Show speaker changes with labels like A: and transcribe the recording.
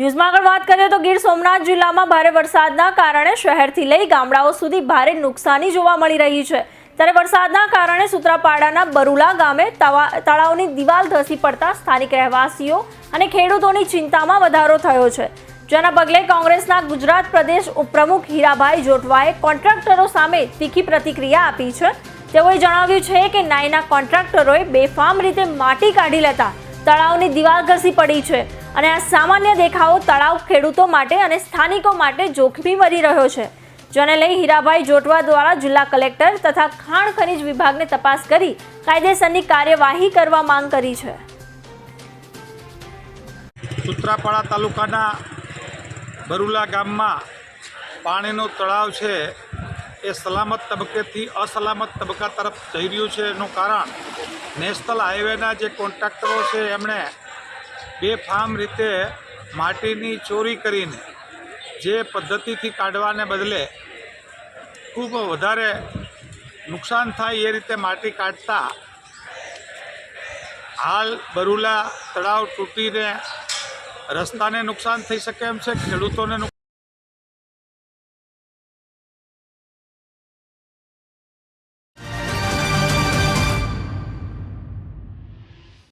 A: ન્યૂઝમાં આગળ વાત કરીએ તો ગીર સોમનાથ જિલ્લામાં ભારે વરસાદના કારણે શહેરથી લઈ ગામડાઓ સુધી ભારે નુકસાની જોવા મળી રહી છે। ત્યારે વરસાદના કારણે સૂત્રાપાડાના બરુલા ગામે તળાવની દિવાલ ધસી પડતા સ્થાનિક રહેવાસીઓ અને ખેડૂતોની ચિંતામાં વધારો થયો છે, જેના પગલે કોંગ્રેસના ગુજરાત પ્રદેશ ઉપપ્રમુખ હીરાભાઈ જોટવાએ કોન્ટ્રાક્ટરો સામે તીખી પ્રતિક્રિયા આપી છે। તેઓએ જણાવ્યું છે કે નાઈના કોન્ટ્રાક્ટરોએ બેફામ રીતે માટી કાઢી લેતા તળાવની દિવાલ ઘસી પડી છે અને આ સામાન્ય દેખાવો તળાવ ખેડૂતો માટે અને સ્થાનિકો માટે જોખમી બની રહ્યો છે, જેને લઈ હીરાભાઈ જોટવા દ્વારા જિલ્લા કલેક્ટર તથા ખાણ ખનીજ વિભાગને તપાસ કરી કાયદેસરની કાર્યવાહી કરવા માંગ કરી છે।
B: સૂત્રાપાડા તાલુકાના બરુલા ગામમાં પાણીનું તળાવ છે એ સલામત તબક્કેથી અસલામત તબક્કા તરફ જઈ રહ્યું છે। એનું કારણ નેશનલ હાઈવેના જે કોન્ટ્રાક્ટરો છે એમણે બેફામ રીતે માટીની ચોરી કરીને જે પદ્ધતિથી કાઢવાને બદલે ખૂબ વધારે નુકસાન થાય એ રીતે માટી કાઢતા હાલ બરુલા તળાવ તૂટીને રસ્તાને નુકસાન થઈ શકે એમ છે, ખેડૂતોને